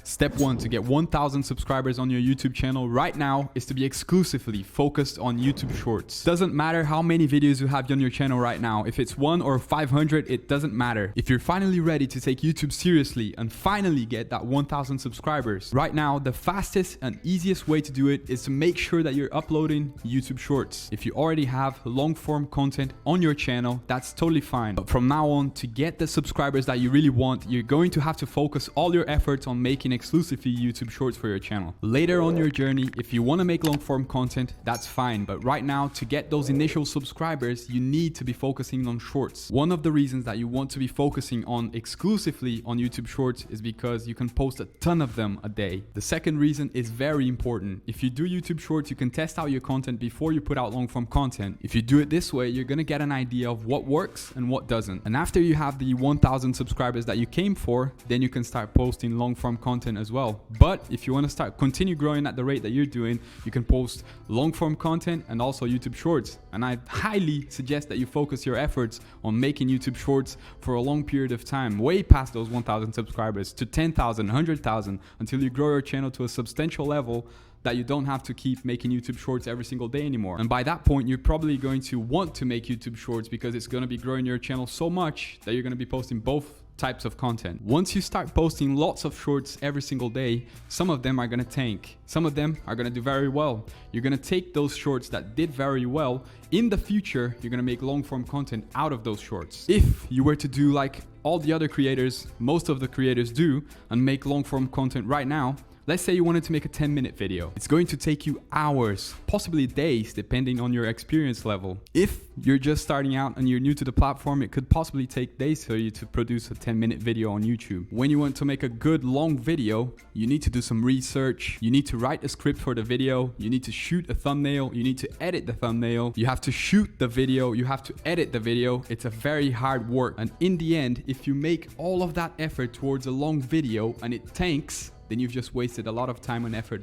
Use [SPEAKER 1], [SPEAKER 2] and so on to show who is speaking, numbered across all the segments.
[SPEAKER 1] Step 1 to get 1,000 subscribers on your YouTube channel right now is to be exclusively focused on YouTube Shorts. Doesn't matter how many videos you have on your channel right now. If it's 1 or 500, it doesn't matter. If you're finally ready to take YouTube seriously and finally get that 1,000 subscribers, right now, the fastest and easiest way to do it is to make sure that you're uploading YouTube Shorts. If you already have long form content on your channel, that's totally fine. But from now on, to get the subscribers that you really want, you're going to have to focus all your efforts on making exclusively YouTube Shorts for your channel. Later on your journey, if you want to make long form content, that's fine. But right now, to get those initial subscribers, you need to be focusing on Shorts. One of the reasons that you want to be focusing on exclusively on YouTube Shorts is because you can post a ton of them a day. The second reason is very important. If you do YouTube Shorts, you can test out your content before you put out long form content. If you do it this way, you're going to get an idea of what works and what doesn't. And after you have the 1,000 subscribers that you came for, then you can start posting long form content as well. But if you want to continue growing at the rate that you're doing, you can post long form content and also YouTube Shorts. And I highly suggest that you focus your efforts on making YouTube Shorts for a long period of time, way past those 1,000 subscribers to 10,000, 100,000, until you grow your channel to a substantial level that you don't have to keep making YouTube Shorts every single day anymore. And by that point, you're probably going to want to make YouTube Shorts because it's going to be growing your channel so much that you're going to be posting both types of content. Once you start posting lots of shorts every single day, some of them are going to tank. Some of them are going to do very well. You're going to take those shorts that did very well. In the future, you're going to make long form content out of those shorts. If you were to do like all the other creators, most of the creators do, and make long form content right now, let's say you wanted to make a 10-minute video. It's going to take you hours, possibly days, depending on your experience level. If you're just starting out and you're new to the platform, it could possibly take days for you to produce a 10-minute video on YouTube. When you want to make a good long video, you need to do some research. You need to write a script for the video. You need to shoot a thumbnail. You need to edit the thumbnail. You have to shoot the video. You have to edit the video. It's a very hard work. And in the end, if you make all of that effort towards a long video and it tanks, then you've just wasted a lot of time and effort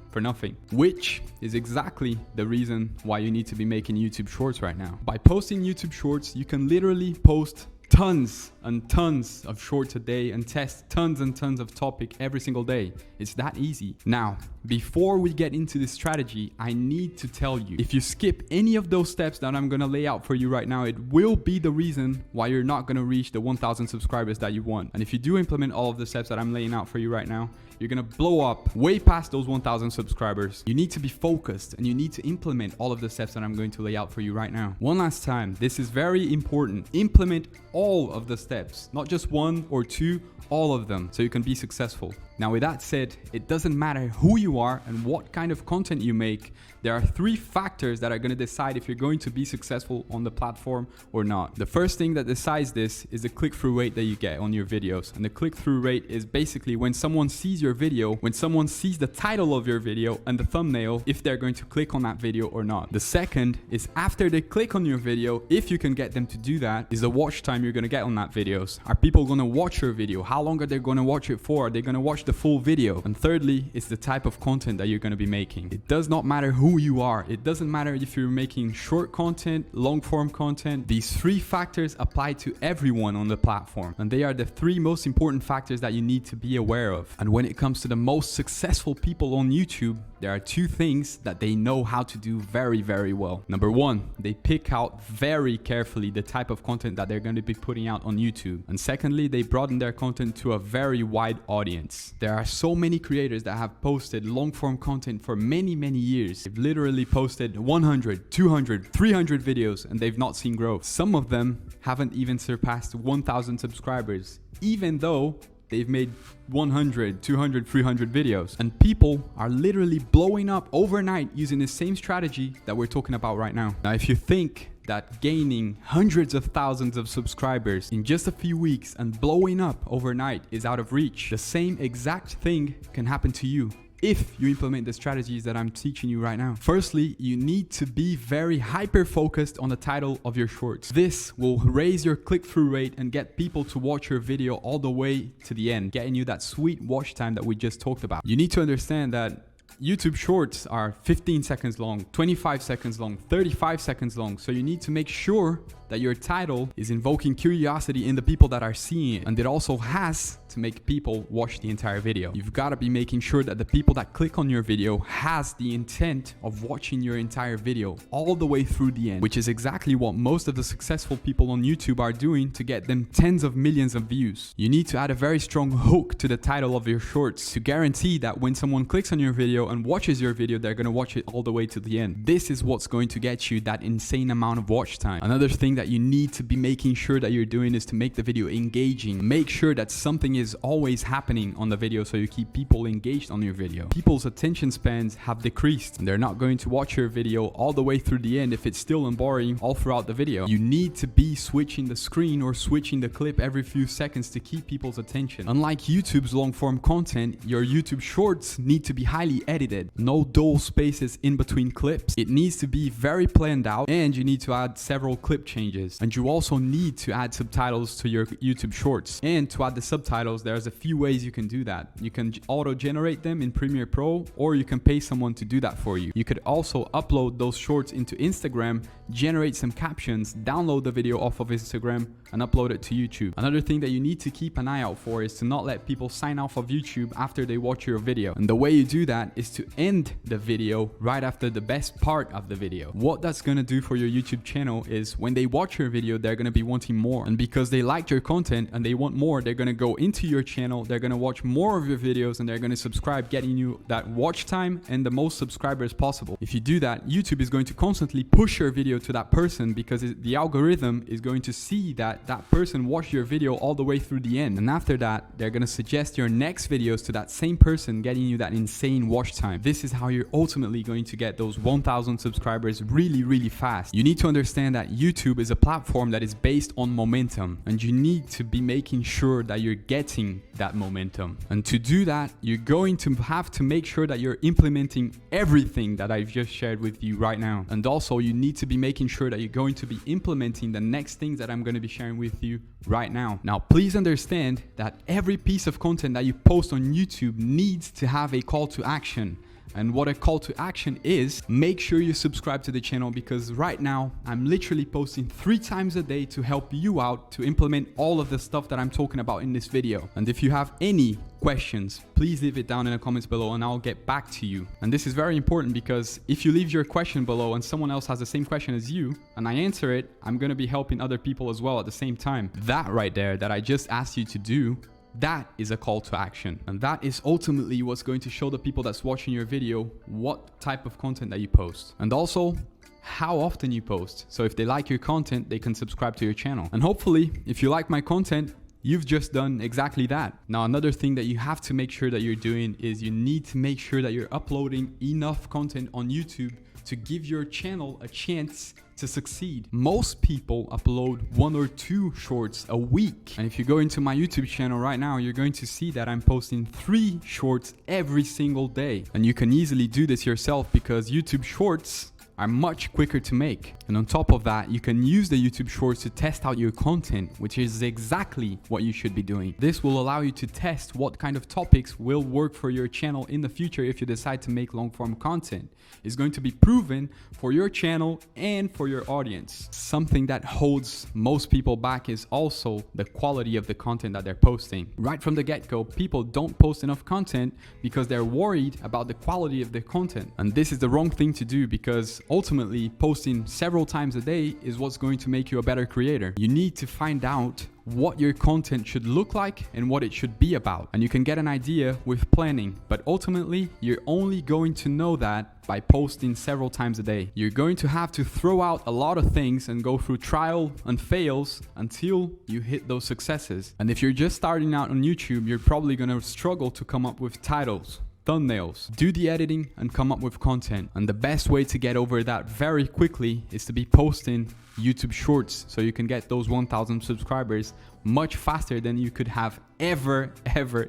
[SPEAKER 1] for nothing, which is exactly the reason why you need to be making YouTube Shorts right now. By posting YouTube Shorts, you can literally post tons and tons of shorts a day and test tons and tons of topic every single day. It's that easy. Now, before we get into this strategy, I need to tell you, if you skip any of those steps that I'm going to lay out for you right now, it will be the reason why you're not going to reach the 1,000 subscribers that you want. And if you do implement all of the steps that I'm laying out for you right now, you're going to blow up way past those 1,000 subscribers. You need to be focused and you need to implement all of the steps that I'm going to lay out for you right now. One last time, this is very important. Implement all of the steps, not just one or two, all of them, so you can be successful. Now, with that said, it doesn't matter who you are and what kind of content you make. There are 3 factors that are going to decide if you're going to be successful on the platform or not. The first thing that decides this is the click-through rate that you get on your videos. And the click-through rate is basically when someone sees your video, when someone sees the title of your video and the thumbnail, if they're going to click on that video or not. The second is after they click on your video, if you can get them to do that, is the watch time you're going to get on that videos. Are people going to watch your video? How long are they going to watch it for? Are they going to watch the full video? And thirdly, it's the type of content that you're going to be making. It does not matter who you are. It doesn't matter if you're making short content, long form content. These 3 factors apply to everyone on the platform. And they are the 3 most important factors that you need to be aware of. And when it comes to the most successful people on YouTube, there are 2 things that they know how to do very, very well. Number 1, they pick out very carefully the type of content that they're going to be putting out on YouTube. And secondly, they broaden their content to a very wide audience. There are so many creators that have posted long form content for many, many years. They've literally posted 100, 200, 300 videos and they've not seen growth. Some of them haven't even surpassed 1,000 subscribers, even though they've made 100, 200, 300 videos. And people are literally blowing up overnight using the same strategy that we're talking about right now. Now, if you think that gaining hundreds of thousands of subscribers in just a few weeks and blowing up overnight is out of reach, the same exact thing can happen to you if you implement the strategies that I'm teaching you right now. Firstly, you need to be very hyper-focused on the title of your shorts. This will raise your click-through rate and get people to watch your video all the way to the end, getting you that sweet watch time that we just talked about. You need to understand that YouTube Shorts are 15 seconds long, 25 seconds long, 35 seconds long. So you need to make sure that your title is invoking curiosity in the people that are seeing it. And it also has to make people watch the entire video. You've got to be making sure that the people that click on your video has the intent of watching your entire video all the way through the end, which is exactly what most of the successful people on YouTube are doing to get them tens of millions of views. You need to add a very strong hook to the title of your shorts to guarantee that when someone clicks on your video and watches your video, they're going to watch it all the way to the end. This is what's going to get you that insane amount of watch time. Another thing that you need to be making sure that you're doing is to make the video engaging. Make sure that something is always happening on the video so you keep people engaged on your video. People's attention spans have decreased and they're not going to watch your video all the way through the end if it's still boring all throughout the video. You need to be switching the screen or switching the clip every few seconds to keep people's attention. Unlike YouTube's long form content, your YouTube shorts need to be highly edited. No dull spaces in between clips. It needs to be very planned out, and you need to add several clip changes. And you also need to add subtitles to your YouTube shorts. And to add the subtitles, there's a few ways you can do that. You can auto-generate them in Premiere Pro, or you can pay someone to do that for you. You could also upload those shorts into Instagram, generate some captions, download the video off of Instagram, and upload it to YouTube. Another thing that you need to keep an eye out for is to not let people sign off of YouTube after they watch your video. And the way you do that is to end the video right after the best part of the video. What that's going to do for your YouTube channel is when they watch your video, they're going to be wanting more. And because they liked your content and they want more, they're going to go into your channel, they're going to watch more of your videos, and they're going to subscribe, getting you that watch time and the most subscribers possible. If you do that, YouTube is going to constantly push your video to that person because the algorithm is going to see that that person watched your video all the way through the end. And after that, they're going to suggest your next videos to that same person, getting you that insane watch time. This is how you're ultimately going to get those 1,000 subscribers really, really fast. You need to understand that YouTube is a platform that is based on momentum, and you need to be making sure that you're getting that momentum. And to do that, you're going to have to make sure that you're implementing everything that I've just shared with you right now. And also, you need to be making sure that you're going to be implementing the next things that I'm going to be sharing with you right now. Now, please understand that every piece of content that you post on YouTube needs to have a call to action. And what a call to action is, make sure you subscribe to the channel, because right now I'm literally posting 3 times a day to help you out to implement all of the stuff that I'm talking about in this video. And if you have any questions, please leave it down in the comments below and I'll get back to you. And this is very important because if you leave your question below and someone else has the same question as you and I answer it, I'm going to be helping other people as well at the same time. That right there that I just asked you to do, that is a call to action. And that is ultimately what's going to show the people that's watching your video what type of content that you post. And also how often you post. So if they like your content, they can subscribe to your channel. And hopefully, if you like my content, you've just done exactly that. Now, another thing that you have to make sure that you're doing is you need to make sure that you're uploading enough content on YouTube to give your channel a chance to succeed. Most people upload 1 or 2 shorts a week. And if you go into my YouTube channel right now, you're going to see that I'm posting 3 shorts every single day. And you can easily do this yourself because YouTube shorts are much quicker to make. And on top of that, you can use the YouTube shorts to test out your content, which is exactly what you should be doing. This will allow you to test what kind of topics will work for your channel in the future if you decide to make long form content. It's going to be proven for your channel and for your audience. Something that holds most people back is also the quality of the content that they're posting. Right from the get-go, people don't post enough content because they're worried about the quality of the content. And this is the wrong thing to do, because ultimately posting several times a day is what's going to make you a better creator. You need to find out what your content should look like and what it should be about. And you can get an idea with planning, but ultimately you're only going to know that by posting several times a day. You're going to have to throw out a lot of things and go through trial and fails until you hit those successes. And if you're just starting out on YouTube, you're probably going to struggle to come up with titles, thumbnails, do the editing, and come up with content. And the best way to get over that very quickly is to be posting YouTube shorts so you can get those 1,000 subscribers much faster than you could have ever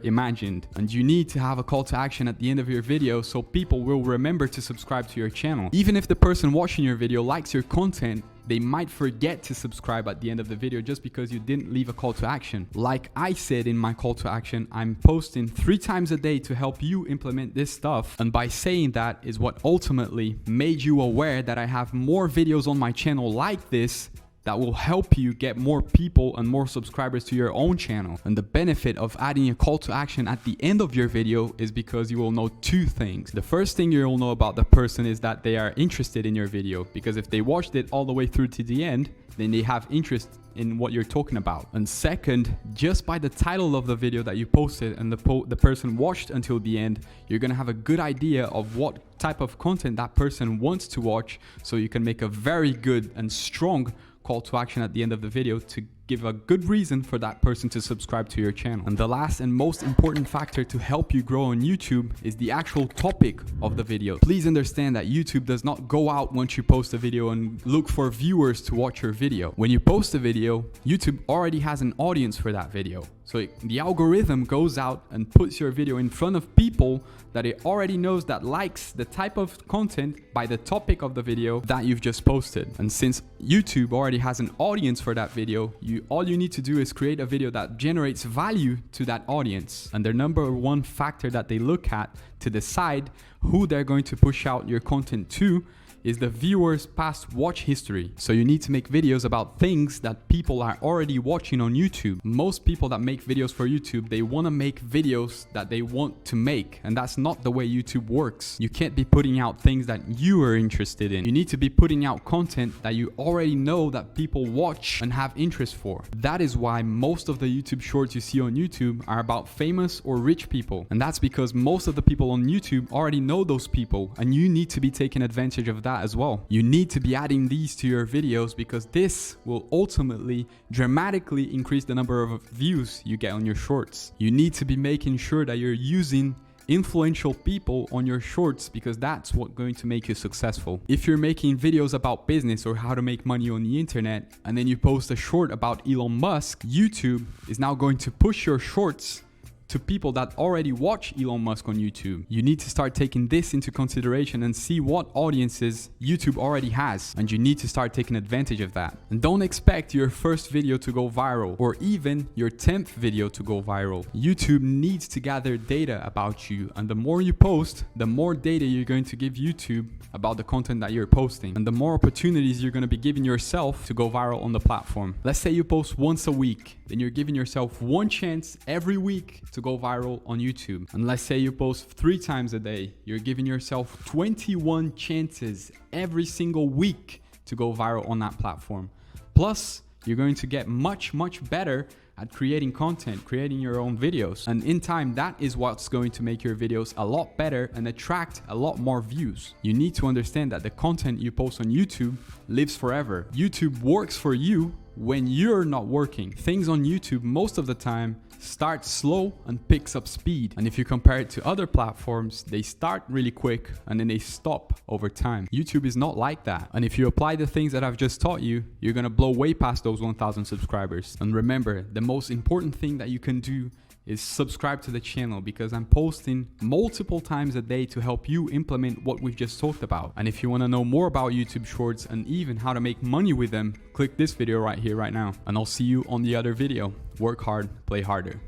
[SPEAKER 1] imagined. And you need to have a call to action at the end of your video so people will remember to subscribe to your channel. Even if the person watching your video likes your content, they might forget to subscribe at the end of the video just because you didn't leave a call to action. Like I said in my call to action, I'm posting 3 times a day to help you implement this stuff. And by saying that is what ultimately made you aware that I have more videos on my channel like this that will help you get more people and more subscribers to your own channel. And the benefit of adding a call to action at the end of your video is because you will know 2 things. The first thing you'll know about the person is that they are interested in your video, because if they watched it all the way through to the end, then they have interest in what you're talking about. And second, just by the title of the video that you posted and the person watched until the end, you're gonna have a good idea of what type of content that person wants to watch, so you can make a very good and strong call to action at the end of the video to give a good reason for that person to subscribe to your channel. And the last and most important factor to help you grow on YouTube is the actual topic of the video. Please understand that YouTube does not go out once you post a video and look for viewers to watch your video. When you post a video, YouTube already has an audience for that video. So the algorithm goes out and puts your video in front of people that it already knows that likes the type of content by the topic of the video that you've just posted. And since YouTube already has an audience for that video, all you need to do is create a video that generates value to that audience. And their number one factor that they look at to decide who they're going to push out your content to is the viewer's past watch history. So you need to make videos about things that people are already watching on YouTube. Most people that make videos for YouTube, they want to make videos that they want to make. And that's not the way YouTube works. You can't be putting out things that you are interested in. You need to be putting out content that you already know that people watch and have interest for. That is why most of the YouTube shorts you see on YouTube are about famous or rich people. And that's because most of the people on YouTube already know those people, and you need to be taking advantage of that as well. You need to be adding these to your videos because this will ultimately dramatically increase the number of views you get on your shorts. You need to be making sure that you're using influential people on your shorts because that's what's going to make you successful. If you're making videos about business or how to make money on the internet and then you post a short about Elon Musk, YouTube is now going to push your shorts to people that already watch Elon Musk on YouTube. You need to start taking this into consideration and see what audiences YouTube already has, and you need to start taking advantage of that. And don't expect your first video to go viral or even your 10th video to go viral. YouTube needs to gather data about you, and the more you post, the more data you're going to give YouTube about the content that you're posting, and the more opportunities you're going to be giving yourself to go viral on the platform. Let's say you post once a week, then you're giving yourself one chance every week to go viral on YouTube. And let's say you post 3 times a day, you're giving yourself 21 chances every single week to go viral on that platform. Plus, you're going to get much better at creating content, creating your own videos. And in time, that is what's going to make your videos a lot better and attract a lot more views. You need to understand that the content you post on YouTube lives forever. YouTube works for you when you're not working. Things on YouTube most of the time start slow and picks up speed. And if you compare it to other platforms, they start really quick and then they stop over time. YouTube is not like that. And if you apply the things that I've just taught you, you're gonna blow way past those 1,000 subscribers. And remember, the most important thing that you can do is subscribe to the channel because I'm posting multiple times a day to help you implement what we've just talked about. And if you want to know more about YouTube Shorts and even how to make money with them, click this video right here, right now. And I'll see you on the other video. Work hard, play harder.